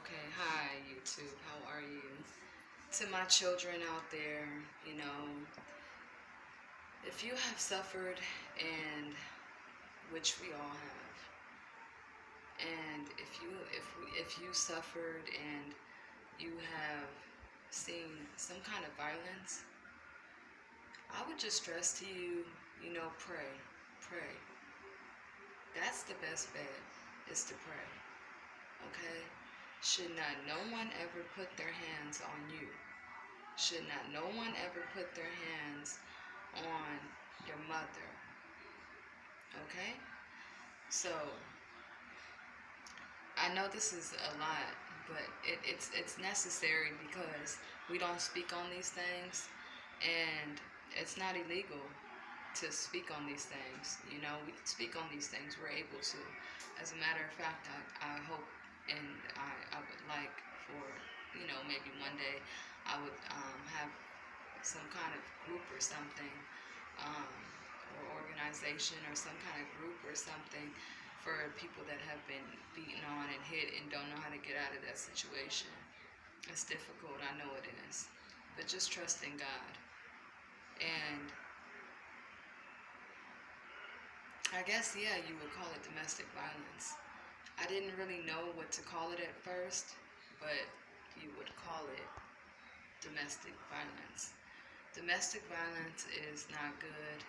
Okay, hi YouTube, how are you? To my children out there, if you have suffered, and which we all have, and if you suffered and you have seen some kind of violence, I would just stress to you, pray, pray. That's the best bet, is to pray. Okay? Should not no one ever put their hands on you. Should not no one ever put their hands on your mother. Okay? So, I know this is a lot, but it's necessary because we don't speak on these things, and it's not illegal to speak on these things. We speak on these things. We're able to. As a matter of fact, I hope, and I would like for, maybe one day I would have some kind of group or something, or organization or some kind of group or something for people that have been beaten on and hit and don't know how to get out of that situation. It's difficult, I know it is. But just trust in God. And I guess, yeah, you would call it domestic violence. I didn't really know what to call it at first, but you would call it domestic violence. Domestic violence is not good.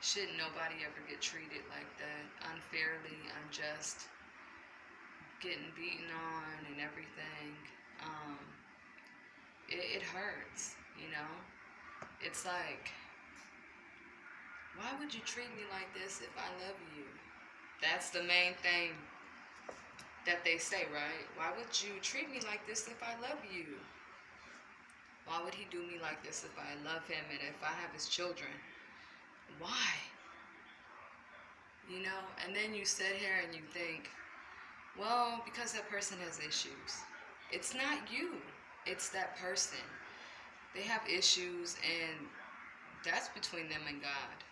Shouldn't nobody ever get treated like that, unfairly, unjust, getting beaten on and everything. It hurts, It's like, why would you treat me like this if I love you? That's the main thing that they say, right? Why would you treat me like this if I love you? Why would he do me like this if I love him and if I have his children? Why? And then you sit here and you think, well, because that person has issues. It's not you. It's that person. They have issues, and that's between them and God.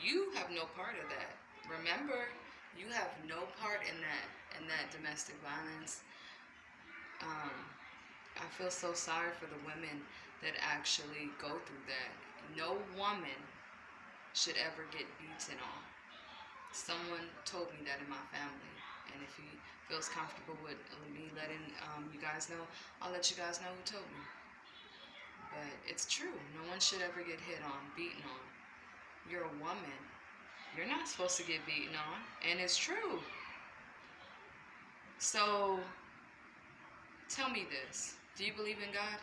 You have no part of that. Remember, you have no part in that domestic violence. I feel so sorry for the women that actually go through that. No woman should ever get beaten on. Someone told me that in my family, and if he feels comfortable with me letting you guys know, I'll let you guys know who told me. But it's true. No one should ever get hit on, beaten on. You're a woman. You're not supposed to get beaten on, and it's true. So, tell me this. Do you believe in God?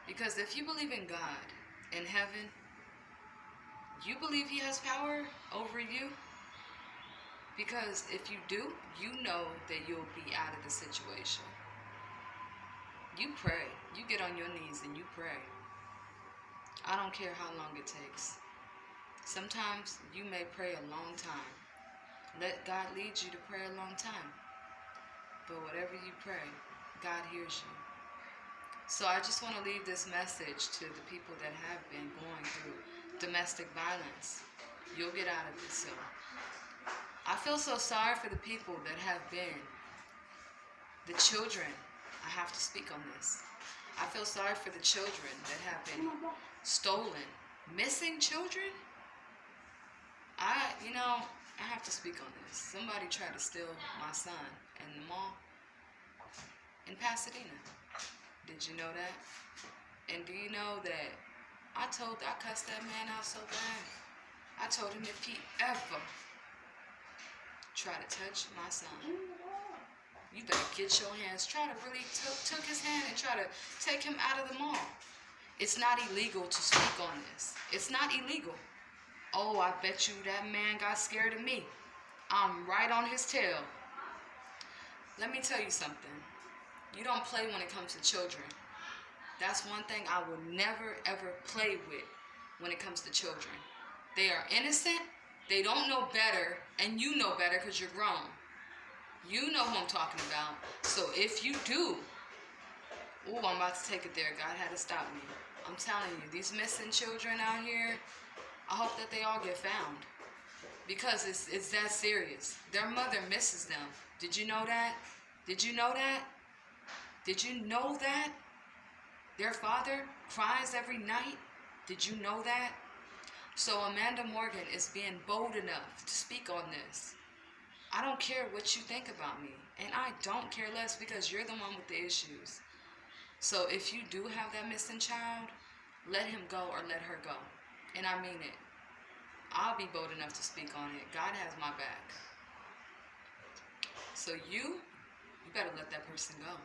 Because if you believe in God, in heaven, you believe he has power over you? Because if you do, you know that you'll be out of the situation. You pray. You get on your knees and you pray. I don't care how long it takes. Sometimes you may pray a long time. Let God lead you to pray a long time. But whatever you pray, God hears you. So I just want to leave this message to the people that have been going through domestic violence. You'll get out of it soon. I feel so sorry for the people that have been, the children. I have to speak on this. I feel sorry for the children that have been stolen. Missing children? I have to speak on this. Somebody tried to steal my son in the mall in Pasadena. Did you know that? And do you know that I cussed that man out so bad. I told him if he ever try to touch my son, you better get your hands. Try to really took his hand and try to take him out of the mall. It's not illegal to speak on this. It's not illegal. Oh, I bet you that man got scared of me. I'm right on his tail. Let me tell you something. You don't play when it comes to children. That's one thing I will never, ever play with when it comes to children. They are innocent. They don't know better, and you know better because you're grown. You know who I'm talking about. So if you do, I'm about to take it there. God had to stop me. I'm telling you, these missing children out here, I hope that they all get found. because it's that serious. Their mother misses them. Did you know that? Did you know that? Did you know that? Their father cries every night. Did you know that? So Amanda Morgan is being bold enough to speak on this. I don't care what you think about me, and I don't care less because you're the one with the issues. So if you do have that missing child, let him go or let her go. And I mean it. I'll be bold enough to speak on it. God has my back. So you better let that person go.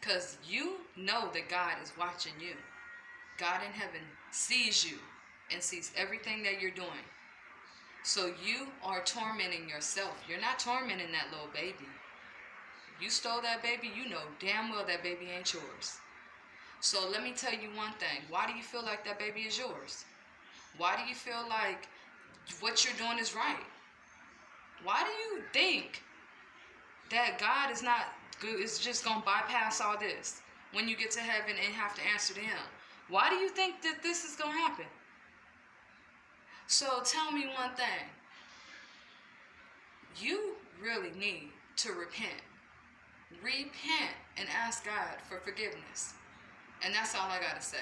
Because you know that God is watching you. God in heaven sees you and sees everything that you're doing. So you are tormenting yourself. You're not tormenting that little baby. You stole that baby, you know damn well that baby ain't yours. So let me tell you one thing. Why do you feel like that baby is yours? Why do you feel like what you're doing is right? Why do you think that God is not good, is just going to bypass all this when you get to heaven and have to answer to him? Why do you think that this is going to happen? So tell me one thing. You really need to repent. Repent and ask God for forgiveness. And that's all I got to say.